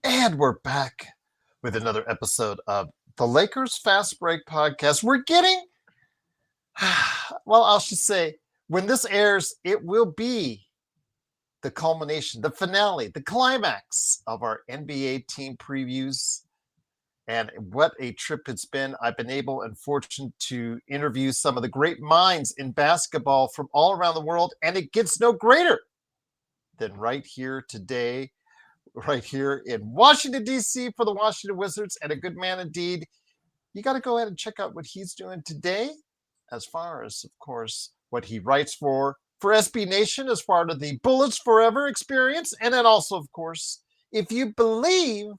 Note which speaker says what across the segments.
Speaker 1: And we're back with another episode of the Lakers Fast Break podcast. We're getting, well, I'll just say, when this airs, it will be the culmination, the finale, the climax of our NBA team previews. And what a trip it's been. I've been able and fortunate to interview some of the great minds in basketball from all around the world. And it gets no greater than right here today, right here in Washington, D.C. for the Washington Wizards, and a good man indeed. You got to go ahead and check out what he's doing today, as far as, of course, what he writes for SB Nation as part of the Bullets Forever experience. And then also, of course, if you Bleav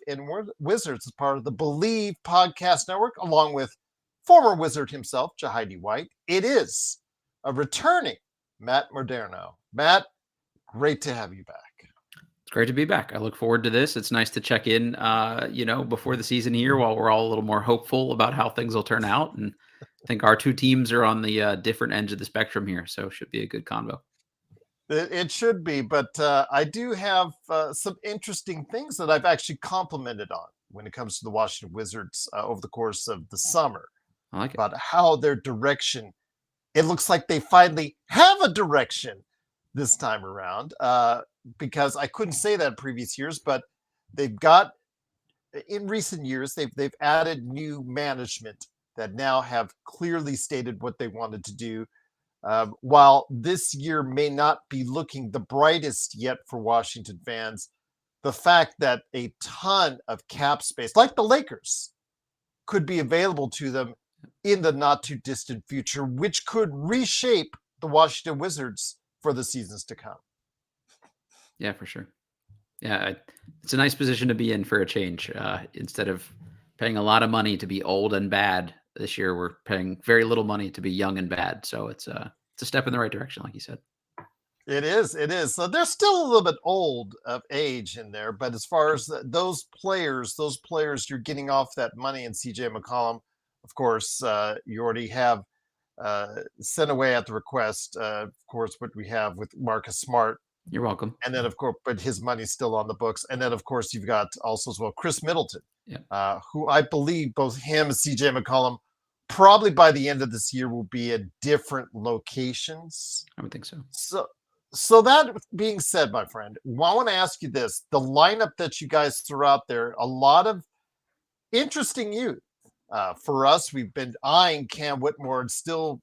Speaker 1: in Wizards as part of the Bleav Podcast Network, along with former Wizard himself, Jahidi White, it is a returning Matt Modderno. Matt, great to have you back.
Speaker 2: It's great to be back. I look forward to this. It's nice to check in, before the season here while we're all a little more hopeful about how things will turn out. And I think our two teams are on the different ends of the spectrum here, so it should be a good convo.
Speaker 1: It should be, but I do have some interesting things that I've actually complimented on when it comes to the Washington Wizards over the course of the summer.
Speaker 2: I like it.
Speaker 1: About how their direction, it looks like they finally have a direction this time around, because I couldn't say that in previous years, but they've got, in recent years, they've added new management that now have clearly stated what they wanted to do. While this year may not be looking the brightest yet for Washington fans, the fact that a ton of cap space, like the Lakers, could be available to them in the not too distant future, which could reshape the Washington Wizards for the seasons to come.
Speaker 2: Yeah, for sure. Yeah, it's a nice position to be in for a change. Instead of paying a lot of money to be old and bad this year, we're paying very little money to be young and bad. So it's a step in the right direction, like you said.
Speaker 1: It is. It is. So they're still a little bit old of age in there, but as far as those players you're getting off that money, and CJ McCollum, of course, you already have sent away at the request. Of course, what we have with Marcus Smart.
Speaker 2: You're welcome.
Speaker 1: And then, of course, but his money's still on the books. And then, of course, you've got also as well Chris Middleton, who I Bleav both him and CJ McCollum probably by the end of this year will be at different locations.
Speaker 2: I would think so.
Speaker 1: So that being said, my friend, I want to ask you this. The lineup that you guys threw out there, a lot of interesting youth. For us, we've been eyeing Cam Whitmore and still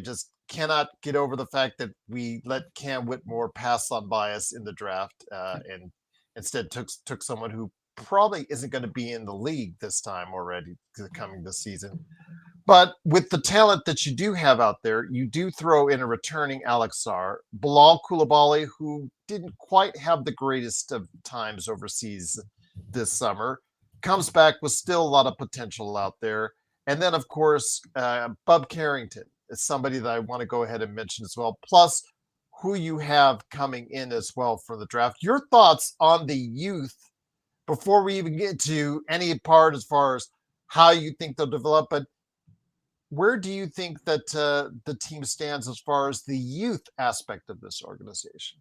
Speaker 1: just cannot get over the fact that we let Cam Whitmore pass on by us in the draft, and instead took someone who probably isn't going to be in the league this time already coming this season. But with the talent that you do have out there, you do throw in a returning Alex Sarr, Bilal Coulibaly, who didn't quite have the greatest of times overseas this summer, comes back with still a lot of potential out there. And then, of course, Bub Carrington is somebody that I want to go ahead and mention as well, plus who you have coming in as well for the draft. Your thoughts on the youth before we even get to any part as far as how you think they'll develop, but where do you think that the team stands as far as the youth aspect of this organization?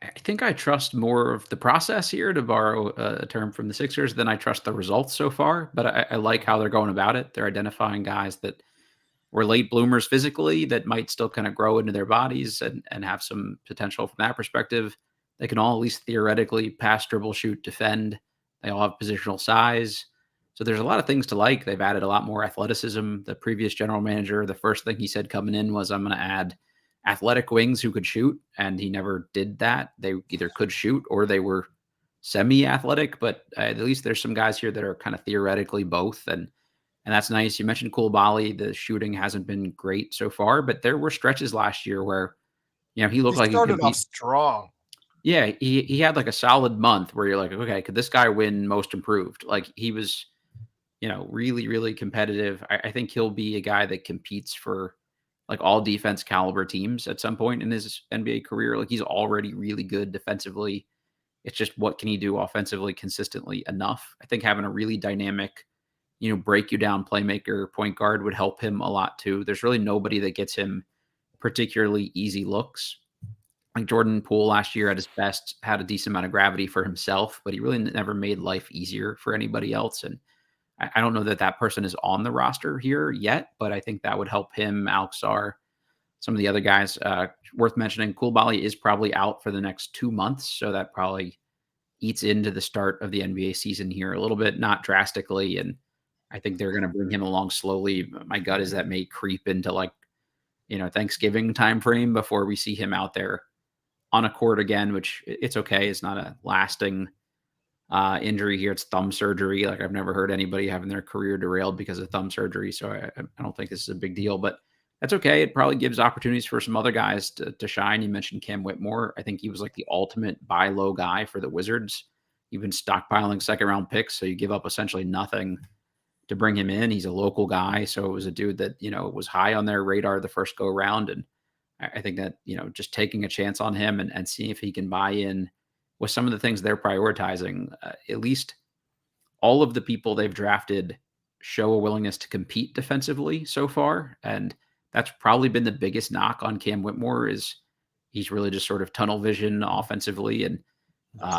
Speaker 2: I think I trust more of the process here, to borrow a term from the Sixers, than I trust the results so far. But I like how they're going about it. They're identifying guys that were late bloomers physically that might still kind of grow into their bodies and have some potential from that perspective. They can all at least theoretically pass, dribble, shoot, defend. They all have positional size. So there's a lot of things to like. They've added a lot more athleticism. The previous general manager, the first thing he said coming in was, I'm going to add athletic wings who could shoot. And he never did that. They either could shoot or they were semi-athletic, but at least there's some guys here that are kind of theoretically both. And that's nice. You mentioned Coulibaly. The shooting hasn't been great so far, but there were stretches last year where, he looked like he
Speaker 1: started off strong.
Speaker 2: Yeah, he had like a solid month where you're like, okay, could this guy win most improved? Like he was, really, really competitive. I think he'll be a guy that competes for like all defense caliber teams at some point in his NBA career. Like he's already really good defensively. It's just, what can he do offensively consistently enough? I think having a really dynamic, break you down playmaker point guard would help him a lot too. There's really nobody that gets him particularly easy looks. Like Jordan Poole last year at his best had a decent amount of gravity for himself, but he really never made life easier for anybody else. And I don't know that that person is on the roster here yet, but I think that would help him, Alex Sarr, some of the other guys. Worth mentioning, Koulibaly is probably out for the next 2 months, so that probably eats into the start of the NBA season here a little bit, not drastically. And I think they're going to bring him along slowly. My gut is that may creep into like, Thanksgiving timeframe before we see him out there on a court again, which it's okay. It's not a lasting injury here. It's thumb surgery. Like I've never heard anybody having their career derailed because of thumb surgery. So I don't think this is a big deal, but that's okay. It probably gives opportunities for some other guys to shine. You mentioned Cam Whitmore. I think he was like the ultimate buy low guy for the Wizards. You've been stockpiling second round picks, so you give up essentially nothing to bring him in. He's a local guy. So it was a dude that, was high on their radar the first go around. And I think that, just taking a chance on him and seeing if he can buy in with some of the things they're prioritizing, at least all of the people they've drafted show a willingness to compete defensively so far. And that's probably been the biggest knock on Cam Whitmore is he's really just sort of tunnel vision offensively and, uh,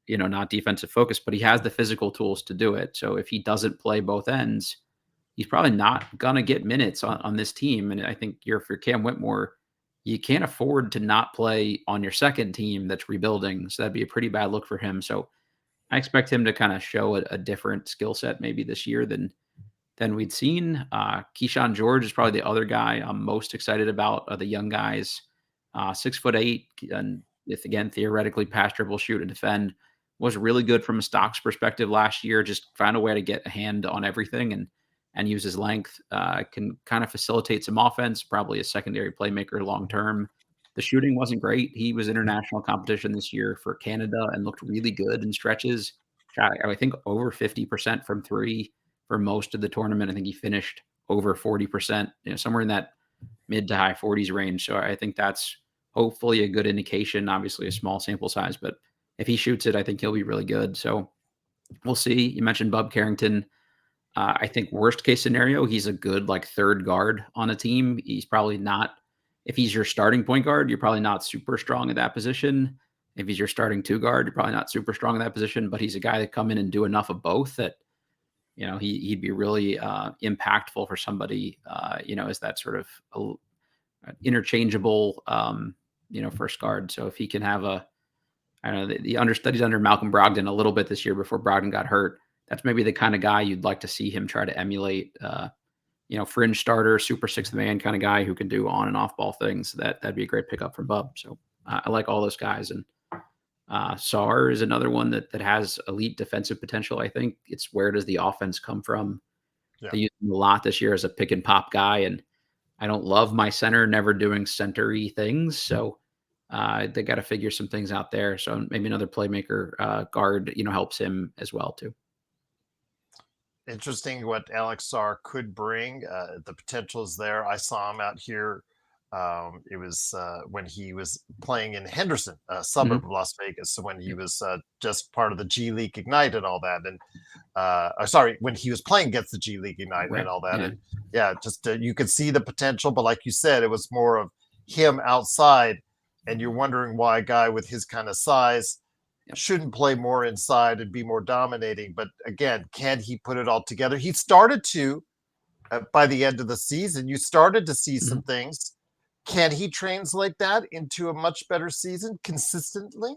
Speaker 2: not defensive focused, but he has the physical tools to do it. So if he doesn't play both ends, he's probably not going to get minutes on this team. And I think for Cam Whitmore, you can't afford to not play on your second team that's rebuilding. So that'd be a pretty bad look for him. So I expect him to kind of show a different skill set maybe this year than we'd seen. Keyshawn George is probably the other guy I'm most excited about of the young guys. 6'8", and if again theoretically pass, dribble, shoot, and defend, was really good from a stocks perspective last year. Just found a way to get a hand on everything and use his length. Can kind of facilitate some offense. Probably a secondary playmaker long term. The shooting wasn't great. He was international competition this year for Canada and looked really good in stretches. Shot, I think, over 50% from three for most of the tournament. I think he finished over 40%, somewhere in that mid to high 40s range. So I think that's hopefully a good indication. Obviously, a small sample size, but if he shoots it, I think he'll be really good. So we'll see. You mentioned Bub Carrington. I think worst case scenario, he's a good like third guard on a team. He's probably not, if he's your starting point guard, you're probably not super strong at that position. If he's your starting two guard, you're probably not super strong in that position, but he's a guy that come in and do enough of both that, he'd be really impactful for somebody, as that sort of interchangeable, first guard. So if he can have I don't know, the understudied under Malcolm Brogdon a little bit this year before Brogdon got hurt. That's maybe the kind of guy you'd like to see him try to emulate. Fringe starter, super sixth man kind of guy who can do on and off ball things. That'd be a great pickup for Bub. So I like all those guys. And Sarr is another one that has elite defensive potential. I think it's where does the offense come from?
Speaker 1: Yeah.
Speaker 2: They use him a lot this year as a pick and pop guy, and I don't love my center never doing centery things. So they got to figure some things out there. So maybe another playmaker guard, helps him as well too.
Speaker 1: Interesting what Alex Sarr could bring. The potential is there. I saw him out here. It was when he was playing in Henderson, a suburb of Las Vegas. So when he was just part of the G League Ignite and all that, and sorry, when he was playing against the G League Ignite
Speaker 2: Right.
Speaker 1: and all that,
Speaker 2: Yeah.
Speaker 1: and just you could see the potential. But like you said, it was more of him outside, and you're wondering why a guy with his kind of size shouldn't play more inside and be more dominating. But again, can he put it all together? He started to by the end of the season. You started to see some things. Can he translate that into a much better season consistently?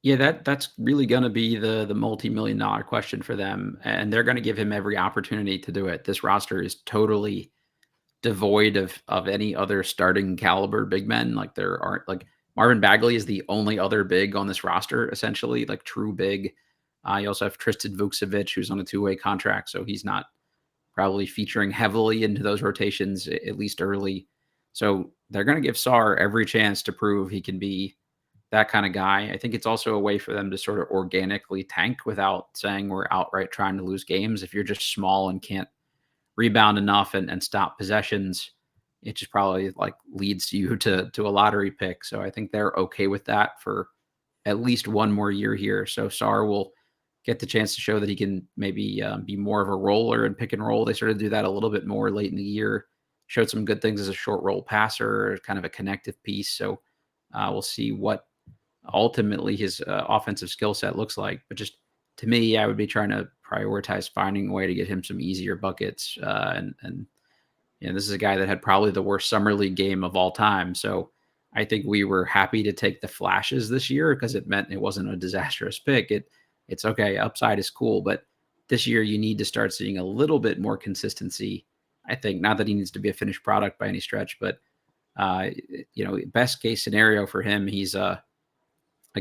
Speaker 2: Yeah, that's really going to be the multi-million-dollar question for them, and they're going to give him every opportunity to do it. This roster is totally devoid of any other starting caliber big men. Like there aren't like Marvin Bagley is the only other big on this roster, essentially, like true big. You also have Tristan Vukcevic, who's on a two-way contract, so he's not probably featuring heavily into those rotations, at least early. So they're going to give Sarr every chance to prove he can be that kind of guy. I think it's also a way for them to sort of organically tank without saying we're outright trying to lose games. If you're just small and can't rebound enough and stop possessions, it just probably like leads you to a lottery pick. So I think they're okay with that for at least one more year here. So Sarr will get the chance to show that he can maybe be more of a roller and pick and roll. They sort of do that a little bit more late in the year. Showed some good things as a short roll passer, kind of a connective piece. So We'll see what ultimately his offensive skill set looks like. But just to me, I would be trying to prioritize finding a way to get him some easier buckets. And this is a guy that had probably the worst summer league game of all time. So I think we were happy to take the flashes this year because it meant it wasn't a disastrous pick. It's okay. Upside is cool, but this year you need to start seeing a little bit more consistency. I think not that he needs to be a finished product by any stretch, but best case scenario for him, he's a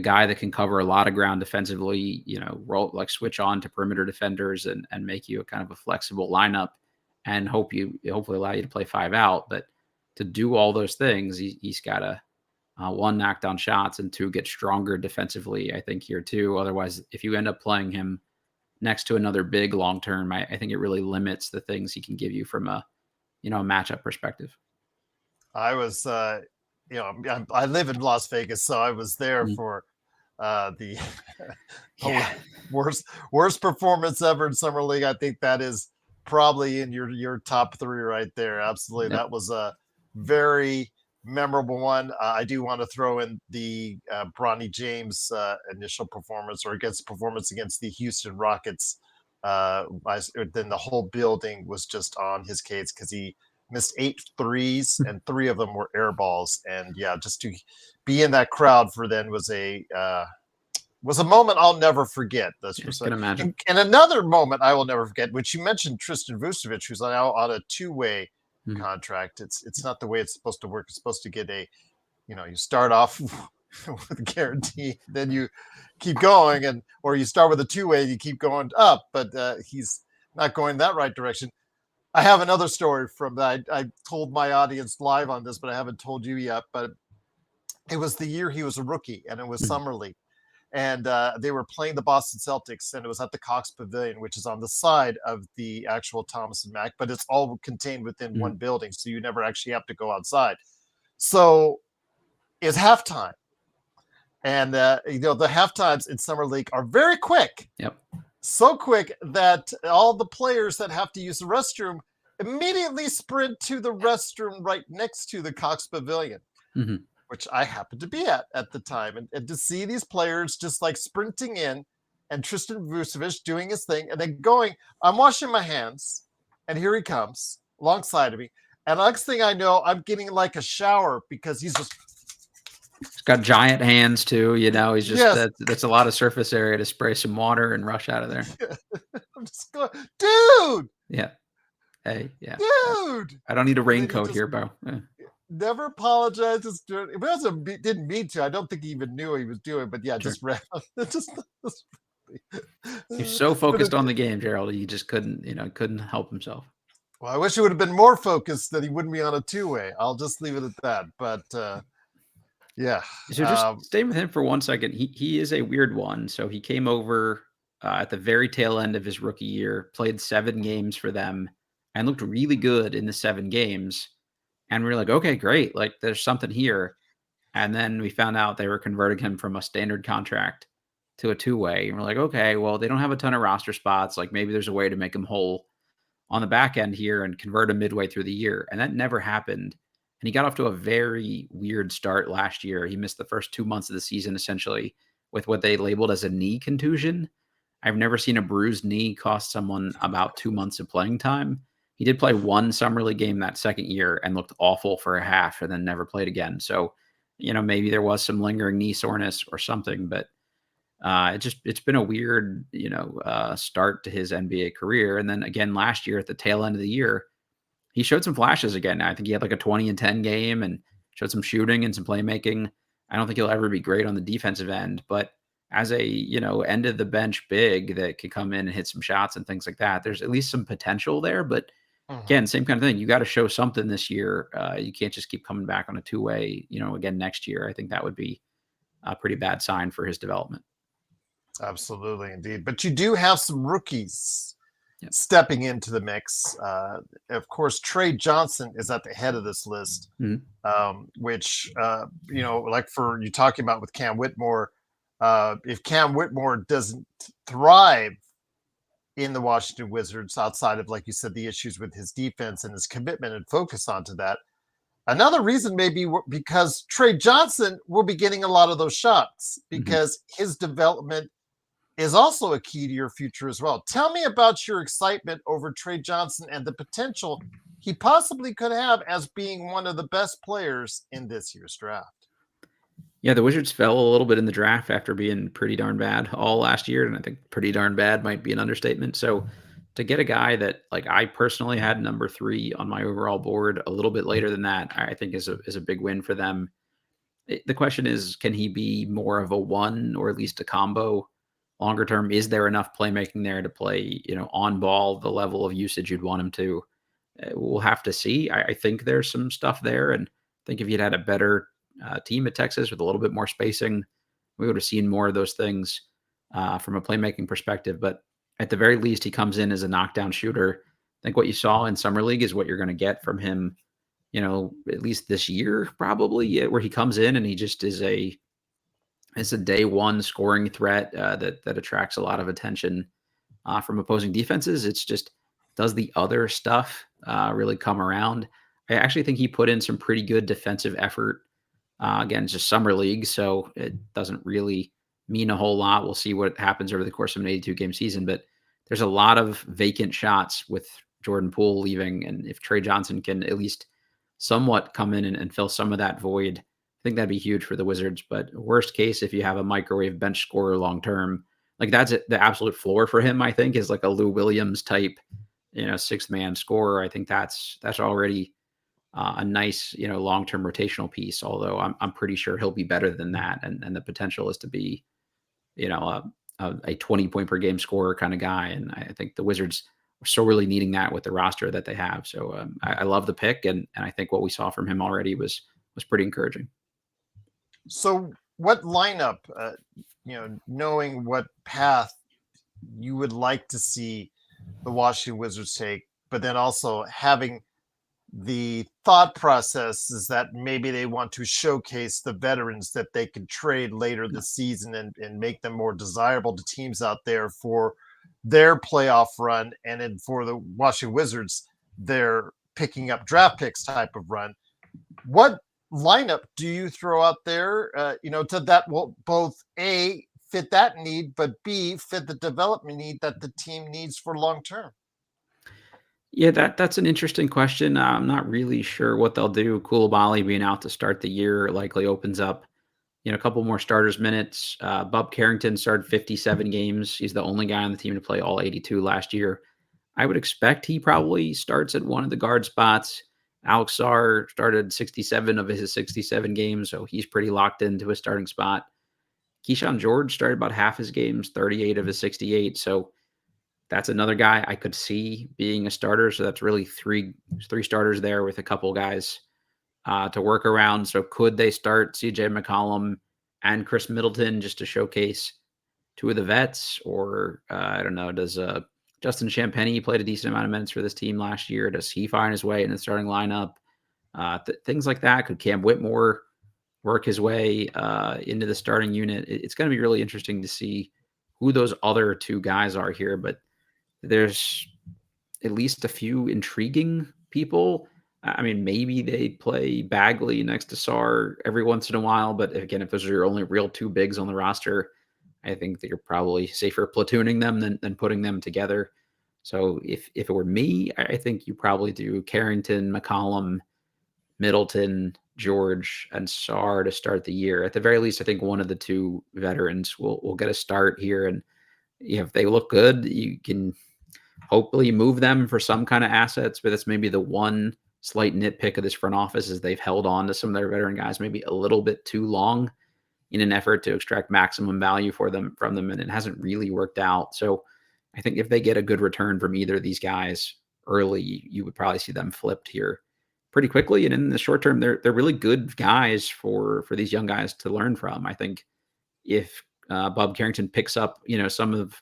Speaker 2: guy that can cover a lot of ground defensively, roll, like switch on to perimeter defenders and make you a kind of a flexible lineup and hopefully allow you to play 5 out. But to do all those things, he's got to, one, knock down shots, and 2, get stronger defensively, I think, here too. Otherwise, if you end up playing him next to another big long term, I think it really limits the things he can give you from a matchup perspective.
Speaker 1: I was, I live in Las Vegas, so I was there for the worst performance ever in summer league. I think that is probably in your top 3 right there. Absolutely, that was a very memorable one. I do want to throw in the Bronny James initial performance performance against the Houston Rockets. Then the whole building was just on his case because he missed 8 threes and 3 of them were air balls. And just to be in that crowd for then was a moment I'll never forget. That's for
Speaker 2: can imagine.
Speaker 1: And another moment I will never forget, which you mentioned, Tristan Vucevic, who's now on a 2-way contract. It's not the way it's supposed to work. It's supposed to get you start off with a guarantee, then you keep going, or you start with a 2-way, you keep going up. But he's not going that right direction. I have another story from that. I told my audience live on this, but I haven't told you yet. But it was the year he was a rookie, and it was summer league. And they were playing the Boston Celtics, and it was at the Cox Pavilion, which is on the side of the actual Thomas and Mack, but it's all contained within one building, so you never actually have to go outside. So it's halftime. And, the halftimes in summer league are very quick.
Speaker 2: Yep.
Speaker 1: So quick that all the players that have to use the restroom immediately sprint to the restroom right next to the Cox Pavilion, which I happened to be at the time. And to see these players just like sprinting in and Tristan Vucevic doing his thing and then going, I'm washing my hands and here he comes alongside of me. And next thing I know, I'm getting like a shower because he's
Speaker 2: got giant hands too, he's just that's a lot of surface area to spray some water and rush out of there.
Speaker 1: I'm just going, dude.
Speaker 2: Yeah. Hey, yeah.
Speaker 1: Dude.
Speaker 2: I don't need a raincoat here, bro. Yeah.
Speaker 1: Never apologizes. It didn't mean to. I don't think he even knew what he was doing, but just ran.
Speaker 2: He's so focused on the game, Gerald. He just couldn't help himself.
Speaker 1: Well, I wish he would have been more focused that he wouldn't be on a 2-way. I'll just leave it at that. But yeah.
Speaker 2: So just stay with him for 1 second. He is a weird one. So he came over at the very tail end of his rookie year, played 7 games for them, and looked really good in the 7 games. And we were like, okay, great. Like there's something here. And then we found out they were converting him from a standard contract to a 2-way. And we're like, okay, well, they don't have a ton of roster spots. Like maybe there's a way to make him whole on the back end here and convert him midway through the year. And that never happened. And he got off to a very weird start last year. He missed the first 2 months of the season, essentially, with what they labeled as a knee contusion. I've never seen a bruised knee cost someone about 2 months of playing time. He did play 1 summer league game that second year and looked awful for a half and then never played again. So, maybe there was some lingering knee soreness or something, but it's been a weird, start to his NBA career. And then again, last year at the tail end of the year, he showed some flashes again. I think he had like a 20-10 game and showed some shooting and some playmaking. I don't think he'll ever be great on the defensive end, but as a, end of the bench big that could come in and hit some shots and things like that, there's at least some potential there. But again, same kind of thing. You got to show something this year. You can't just keep coming back on a 2-way, again next year. I think that would be a pretty bad sign for his development.
Speaker 1: Absolutely, indeed. But you do have some rookies stepping into the mix. Of course, Trey Johnson is at the head of this list, which, like for you talking about with Cam Whitmore, if Cam Whitmore doesn't thrive in the Washington Wizards outside of, like you said, the issues with his defense and his commitment and focus onto that, Another reason may be because Trey Johnson will be getting a lot of those shots because his development is also a key to your future as well. Tell me about your excitement over Trey Johnson and the potential he possibly could have as being one of the best players in this year's draft.
Speaker 2: Yeah, the Wizards fell a little bit in the draft after being pretty darn bad all last year, and I think pretty darn bad might be an understatement. So to get a guy that like I personally had number 3 on my overall board a little bit later than that, I think is a big win for them. The question is, can he be more of a one or at least a combo longer term? Is there enough playmaking there to play, on ball the level of usage you'd want him to? We'll have to see. I think there's some stuff there, and I think if you'd had a better team at Texas with a little bit more spacing, we would have seen more of those things from a playmaking perspective. But at the very least, he comes in as a knockdown shooter. I think what you saw in summer league is what you're going to get from him, at least this year, probably, where he comes in and he just is it's a day one scoring threat that attracts a lot of attention from opposing defenses. It's just, does the other stuff really come around? I actually think he put in some pretty good defensive effort. Again, it's just summer league, so it doesn't really mean a whole lot. We'll see what happens over the course of an 82-game season, but there's a lot of vacant shots with Jordan Poole leaving, and if Trey Johnson can at least somewhat come in and fill some of that void, I think that'd be huge for the Wizards. But worst case, if you have a microwave bench scorer long term, like that's the absolute floor for him, I think, is like a Lou Williams type, sixth man scorer. I think that's already a nice, long-term rotational piece. Although I'm pretty sure he'll be better than that, and the potential is to be, a 20 point per game scorer kind of guy. And I think the Wizards are sorely needing that with the roster that they have. So I love the pick, and I think what we saw from him already was pretty encouraging.
Speaker 1: So, what lineup, knowing what path you would like to see the Washington Wizards take, but then also having the thought process is that maybe they want to showcase the veterans that they can trade later this season and make them more desirable to teams out there for their playoff run. And then for the Washington Wizards, they're picking up draft picks type of run. What lineup do you throw out there, to that will both A, fit that need, but B, fit the development need that the team needs for long term?
Speaker 2: Yeah, that's an interesting question. I'm not really sure what they'll do. Koulibaly being out to start the year likely opens up, a couple more starters minutes. Bob Carrington started 57 games. He's the only guy on the team to play all 82 last year. I would expect he probably starts at one of the guard spots. Alex Sarr started 67 of his 67 games, so he's pretty locked into his starting spot. Keyshawn George started about half his games, 38 of his 68. So that's another guy I could see being a starter. So that's really three starters there with a couple guys to work around. So could they start CJ McCollum and Chris Middleton just to showcase two of the vets? Or I don't know, does Justin Champagnie played a decent amount of minutes for this team last year? Does he find his way in the starting lineup? Things like that. Could Cam Whitmore work his way into the starting unit? It's going to be really interesting to see who those other two guys are here. But there's at least a few intriguing people. I mean, maybe they play Bagley next to Sarr every once in a while. But again, if those are your only real two bigs on the roster, I think that you're probably safer platooning them than putting them together. So if it were me, I think you probably do Carrington, McCollum, Middleton, George, and Sarr to start the year. At the very least, I think one of the two veterans will get a start here. And if they look good, you can hopefully move them for some kind of assets. But that's maybe the one slight nitpick of this front office is they've held on to some of their veteran guys maybe a little bit too long in an effort to extract maximum value from them, and it hasn't really worked out. So I think if they get a good return from either of these guys early, you would probably see them flipped here pretty quickly. And in the short term, they're really good guys for these young guys to learn from. I think if Bob Carrington picks up, some of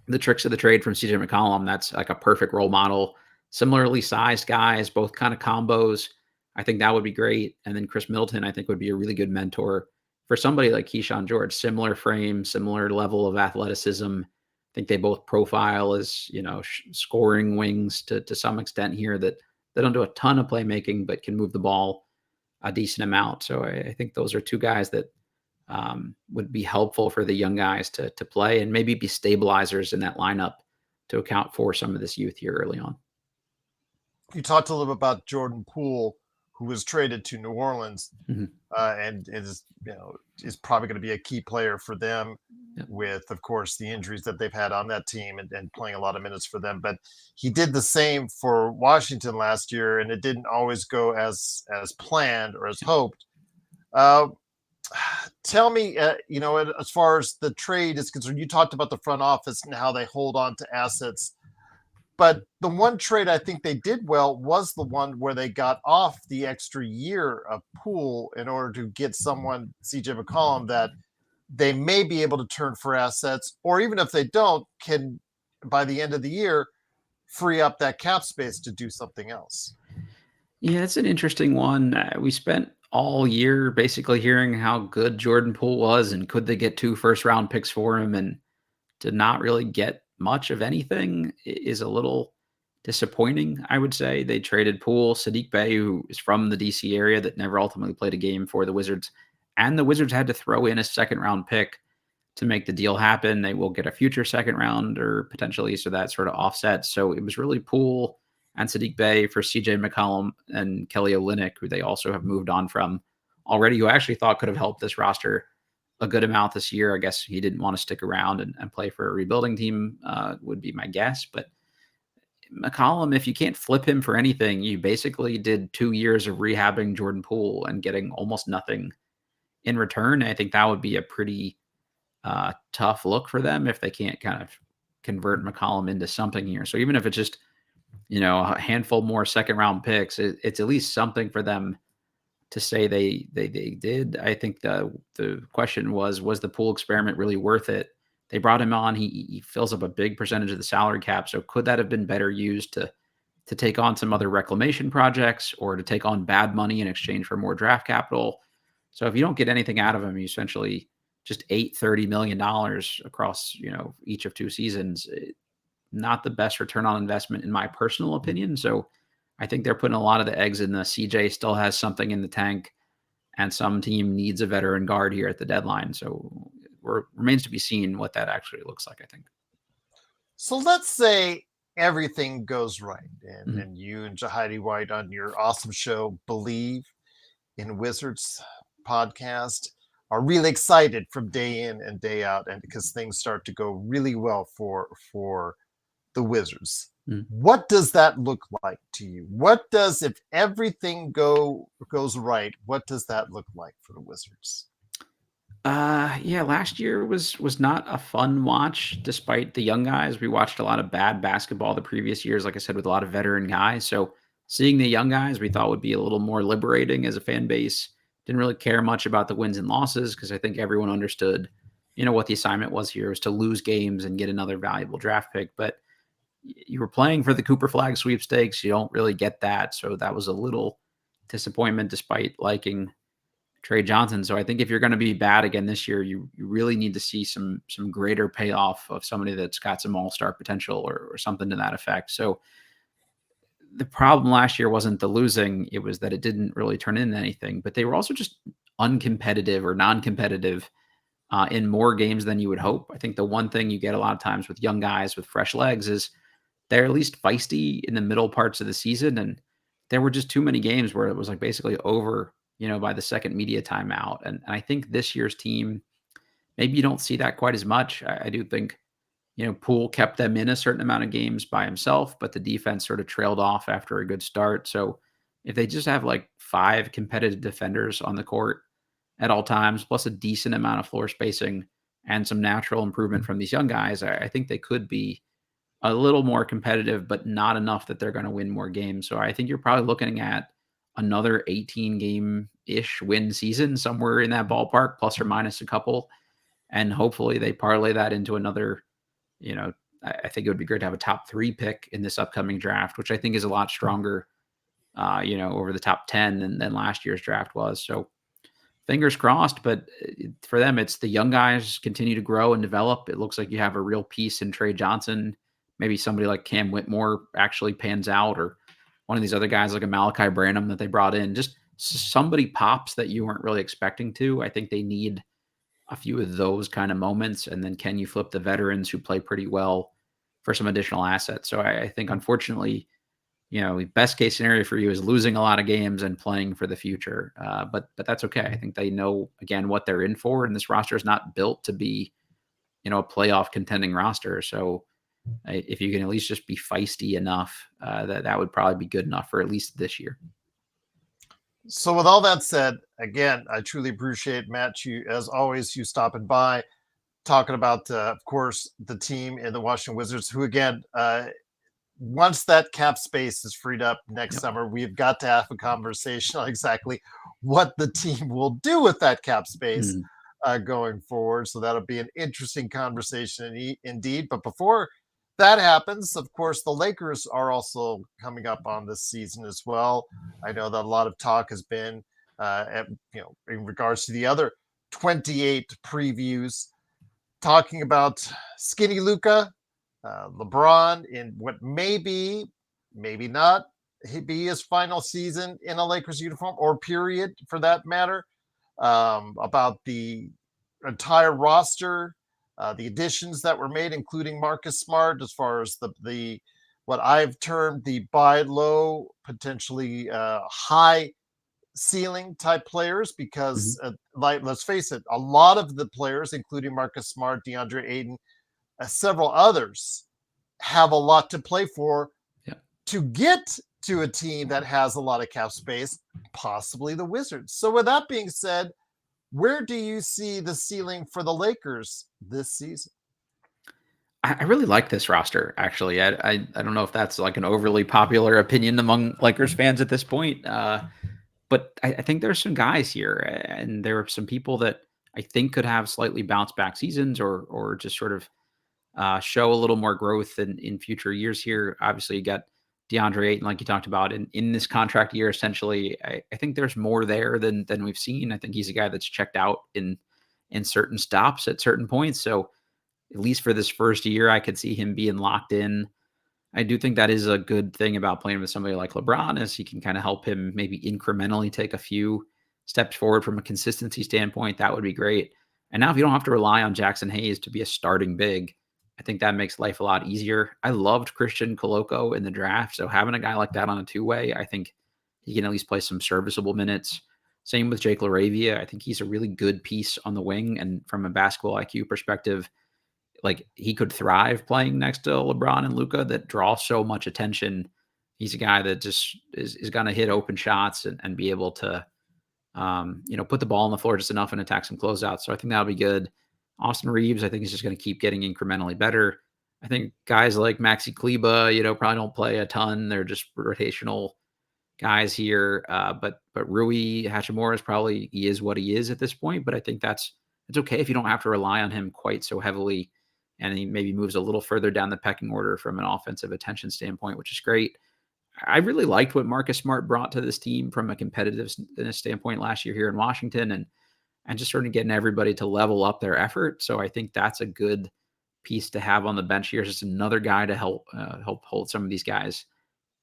Speaker 2: the tricks of the trade from CJ McCollum, that's like a perfect role model. Similarly sized guys, both kind of combos. I think that would be great. And then Chris Middleton, I think, would be a really good mentor for somebody like Keyshawn George. Similar frame, similar level of athleticism. I think they both profile as, scoring wings to some extent here that they don't do a ton of playmaking, but can move the ball a decent amount. So I think those are two guys that would be helpful for the young guys to play and maybe be stabilizers in that lineup to account for some of this youth here early on.
Speaker 1: You talked a little bit about Jordan Poole, who was traded to New Orleans,
Speaker 2: Mm-hmm.
Speaker 1: and is probably going to be a key player for them.
Speaker 2: Yep.
Speaker 1: With, of course, the injuries that they've had on that team and playing a lot of minutes for them. But he did the same for Washington last year, and it didn't always go as planned or as hoped. Tell me, as far as the trade is concerned, you talked about the front office and how they hold on to assets. But the one trade I think they did well was the one where they got off the extra year of Poole in order to get someone, CJ McCollum, that they may be able to turn for assets, or even if they don't, can by the end of the year free up that cap space to do something else.
Speaker 2: Yeah, it's an interesting one. We spent all year basically hearing how good Jordan Poole was and could they get 2 first-round picks for him, and to not really get much of anything is a little disappointing, I would say. They traded Poole, Sadiq Bey, who is from the DC area that never ultimately played a game for the Wizards, and the Wizards had to throw in a second-round pick to make the deal happen. They will get a future second round or potentially, so that sort of offset. So it was really Poole and Sadiq Bey for CJ McCollum and Kelly Olynyk, who they also have moved on from already, who I actually thought could have helped this roster a good amount this year. I guess he didn't want to stick around and play for a rebuilding team, would be my guess. But McCollum, if you can't flip him for anything, you basically did 2 years of rehabbing Jordan Poole and getting almost nothing in return. I think that would be a pretty tough look for them if they can't kind of convert McCollum into something here. So even if it's just, a handful more second round picks, it's at least something for them to say they did. I think the question was the Poole experiment really worth it? They brought him on. He fills up a big percentage of the salary cap. So could that have been better used to take on some other reclamation projects or to take on bad money in exchange for more draft capital? So if you don't get anything out of him, you essentially just ate $30 million across, each of 2 seasons. Not the best return on investment in my personal opinion. So I think they're putting a lot of the eggs in the CJ still has something in the tank and some team needs a veteran guard here at the deadline. So remains to be seen what that actually looks like, I think.
Speaker 1: So let's say everything goes right and,
Speaker 2: Mhm.
Speaker 1: and you and Jahidi White on your awesome show, Bleav In Wizards podcast, are really excited from day in and day out, and because things start to go really well for the Wizards.
Speaker 2: Mhm.
Speaker 1: What does that look like to you? What does, if everything goes right, what does that look like for the Wizards?
Speaker 2: Yeah, last year was not a fun watch despite the young guys. We watched a lot of bad basketball the previous years, like I said, with a lot of veteran guys. So seeing the young guys we thought would be a little more liberating as a fan base. Didn't really care much about the wins and losses because I think everyone understood, what the assignment was here was to lose games and get another valuable draft pick. But you were playing for the Cooper Flag sweepstakes. You don't really get that. So that was a little disappointment despite liking Trey Johnson. So I think if you're going to be bad again this year, you really need to see some greater payoff of somebody that's got some all-star potential or something to that effect. So the problem last year wasn't the losing, it was that it didn't really turn into anything, but they were also just uncompetitive or non-competitive in more games than you would hope. I think the one thing you get a lot of times with young guys with fresh legs is they're at least feisty in the middle parts of the season. And there were just too many games where it was like basically over, by the second media timeout. And I think this year's team, maybe you don't see that quite as much. I do think, Poole kept them in a certain amount of games by himself, but the defense sort of trailed off after a good start. So if they just have like 5 competitive defenders on the court at all times, plus a decent amount of floor spacing and some natural improvement from these young guys, I think they could be a little more competitive, but not enough that they're going to win more games. So I think you're probably looking at another 18 game ish win season somewhere in that ballpark, plus or minus a couple. And hopefully they parlay that into another, you know, I think it would be great to have a top 3 pick in this upcoming draft, which I think is a lot stronger, over the top 10 than last year's draft was. So fingers crossed, but for them, it's the young guys continue to grow and develop. It looks like you have a real piece in Trey Johnson. Maybe somebody like Cam Whitmore actually pans out, or one of these other guys like a Malachi Branham that they brought in. Just somebody pops that you weren't really expecting to. I think they need a few of those kind of moments. And then can you flip the veterans who play pretty well for some additional assets? So I think, unfortunately, best case scenario for you is losing a lot of games and playing for the future. But that's okay. I think they know, again, what they're in for, and this roster is not built to be, a playoff contending roster. So if you can at least just be feisty enough, that would probably be good enough for at least this year.
Speaker 1: So with all that said, again, I truly appreciate, Matt, you, as always, you stopping by, talking about, of course, the team in the Washington Wizards, who, again, once that cap space is freed up next summer, we've got to have a conversation on exactly what the team will do with that cap space going forward. So that'll be an interesting conversation indeed. But before that happens, of course, the Lakers are also coming up on this season as well. I know that a lot of talk has been, in regards to the other 28 previews, talking about skinny Luka, LeBron in what may be, maybe not, be his final season in a Lakers uniform, or period for that matter. About the entire roster, the additions that were made, including Marcus Smart, as far as the what I've termed the buy low, potentially high ceiling type players, because let's face it, a lot of the players, including Marcus Smart, DeAndre Ayton, several others, have a lot to play for to get to a team that has a lot of cap space, possibly the Wizards. So with that being said, where do you see the ceiling for the Lakers this season?
Speaker 2: I really like this roster, actually. I don't know if that's like an overly popular opinion among Lakers fans at this point, but I think there's some guys here, and there are some people that I think could have slightly bounce back seasons, or just sort of show a little more growth in future years here. Obviously, you got DeAndre Ayton, like you talked about, in this contract year. Essentially, I think there's more there than we've seen. I think he's a guy that's checked out in certain stops at certain points. So at least for this first year, I could see him being locked in. I do think that is a good thing about playing with somebody like LeBron, is he can kind of help him maybe incrementally take a few steps forward from a consistency standpoint. That would be great. And now if you don't have to rely on Jackson Hayes to be a starting big, I think that makes life a lot easier. I loved Christian Koloko in the draft. So having a guy like that on a two-way, I think he can at least play some serviceable minutes. Same with Jake LaRavia. I think he's a really good piece on the wing. And from a basketball IQ perspective, like, he could thrive playing next to LeBron and Luka, that draw so much attention. He's a guy that just is going to hit open shots and be able to, put the ball on the floor just enough and attack some closeouts. So I think that'll be good. Austin Reeves, I think, is just going to keep getting incrementally better. I think guys like Maxi Kleba, probably don't play a ton. They're just rotational guys here. But Rui Hachimura he is what he is at this point. But I think it's okay if you don't have to rely on him quite so heavily, and he maybe moves a little further down the pecking order from an offensive attention standpoint, which is great. I really liked what Marcus Smart brought to this team from a competitiveness standpoint last year here in Washington, and just sort of getting everybody to level up their effort. So I think that's a good piece to have on the bench here. Just another guy to help hold some of these guys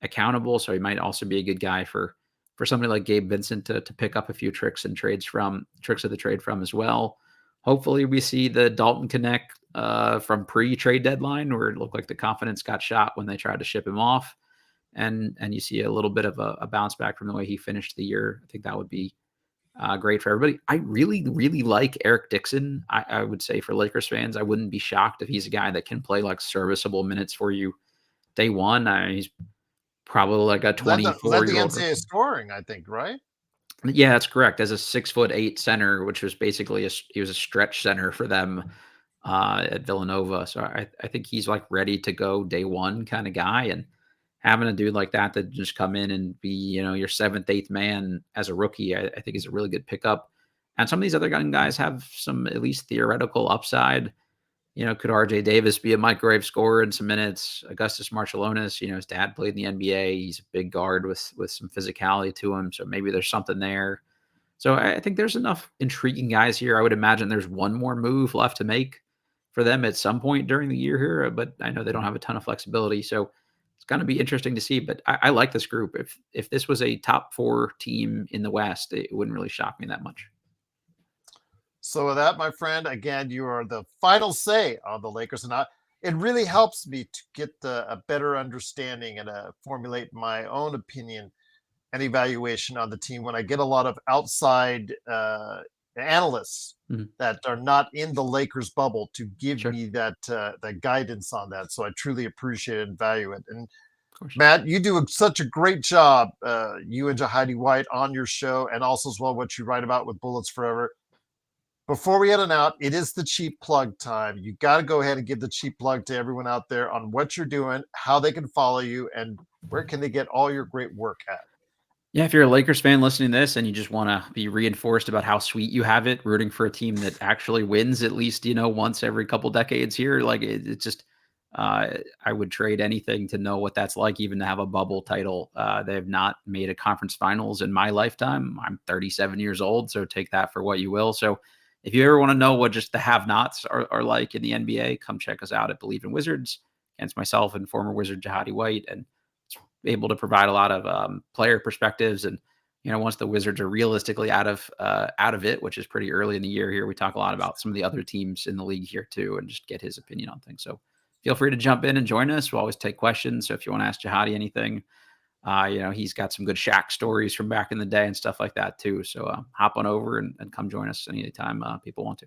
Speaker 2: accountable. So he might also be a good guy for somebody like Gabe Vincent to pick up a few tricks of the trade from as well. Hopefully we see the Dalton Connect from pre-trade deadline, where it looked like the confidence got shot when they tried to ship him off. And you see a little bit of a bounce back from the way he finished the year. I think that would be great for everybody. I really, really like Eric Dixon. I would say, for Lakers fans, I wouldn't be shocked if he's a guy that can play like serviceable minutes for you day one. He's probably like a 24-year-old.
Speaker 1: NCAA scoring, I think, right?
Speaker 2: Yeah, that's correct. As a 6'8" center, which was basically he was a stretch center for them at Villanova. So I think he's like ready to go day one kind of guy, and having a dude like that just come in and be, your seventh, eighth man as a rookie, I think is a really good pickup. And some of these other young guys have some at least theoretical upside. Could RJ Davis be a microwave scorer in some minutes? Augustus Marciulionis, his dad played in the NBA. He's a big guard with some physicality to him. So maybe there's something there. So I think there's enough intriguing guys here. I would imagine there's one more move left to make for them at some point during the year here, but I know they don't have a ton of flexibility. So it's going to be interesting to see. But I like this group. If this was a top 4 team in the West, it wouldn't really shock me that much.
Speaker 1: So with that, my friend, again, you are the final say on the Lakers, and it really helps me to get a better understanding and formulate my own opinion and evaluation on the team when I get a lot of outside analysts that are not in the Lakers bubble to give
Speaker 2: Sure.
Speaker 1: me that guidance on that. So I truly appreciate it and value it. And
Speaker 2: Of course.
Speaker 1: Matt, you do such a great job, you and Jahidi White on your show, and also as well what you write about with Bullets Forever. Before we head on out, it is the cheap plug time. You got to go ahead and give the cheap plug to everyone out there on what you're doing, how they can follow you, and where can they get all your great work at.
Speaker 2: Yeah, if you're a Lakers fan listening to this and you just want to be reinforced about how sweet you have it, rooting for a team that actually wins at least, once every couple decades here, like it's just, I would trade anything to know what that's like, even to have a bubble title. They have not made a conference finals in my lifetime. I'm 37 years old, so take that for what you will. So if you ever want to know what just the have-nots are like in the NBA, come check us out at Bleav In Wizards against myself and former Wizard Jahidi White, and able to provide a lot of player perspectives. And once the Wizards are realistically out of it, which is pretty early in the year here, we talk a lot about some of the other teams in the league here too, and just get his opinion on things. So feel free to jump in and join us. We'll always take questions. So if you want to ask Jahidi anything, he's got some good Shaq stories from back in the day and stuff like that too. So hop on over and come join us anytime people want to.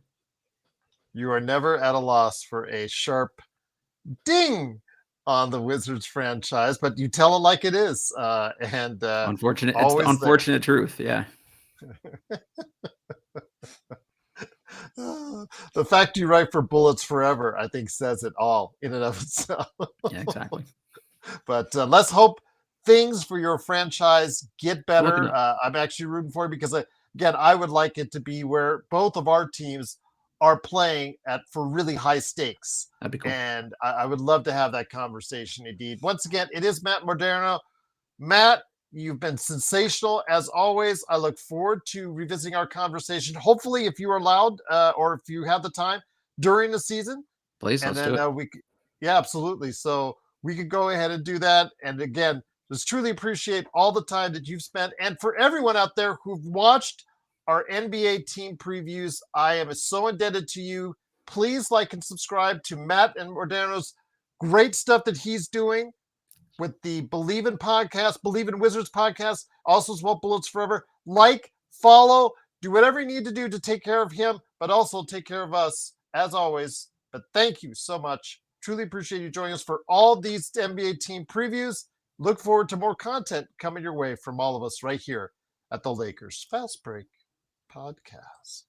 Speaker 1: You are never at a loss for a sharp ding on the Wizards franchise, but you tell it like it is. And
Speaker 2: Unfortunate. It's the
Speaker 1: always there.
Speaker 2: unfortunate truth. Yeah.
Speaker 1: The fact you write for Bullets Forever, I think, says it all in and of itself.
Speaker 2: Yeah, exactly.
Speaker 1: But let's hope things for your franchise get
Speaker 2: Looking
Speaker 1: better.
Speaker 2: up.
Speaker 1: I'm actually rooting for it because, again, I would like it to be where both of our teams are playing for really high stakes.
Speaker 2: That'd be cool.
Speaker 1: And I would love to have that conversation indeed. Once again, it is Matt Modderno. Matt, you've been sensational as always. I look forward to revisiting our conversation. Hopefully, if you are allowed or if you have the time during the season.
Speaker 2: Please,
Speaker 1: And
Speaker 2: let's do it.
Speaker 1: yeah, absolutely. So we could go ahead and do that. And again, just truly appreciate all the time that you've spent. And for everyone out there who've watched our NBA team previews, I am so indebted to you. Please like and subscribe to Matt and Modderno's great stuff that he's doing with the Bleav In podcast, Bleav In Wizards podcast, also as well Bullets Forever. Like, follow, do whatever you need to do to take care of him, but also take care of us as always. But thank you so much. Truly appreciate you joining us for all these NBA team previews. Look forward to more content coming your way from all of us right here at the Lakers Fast Break Podcast.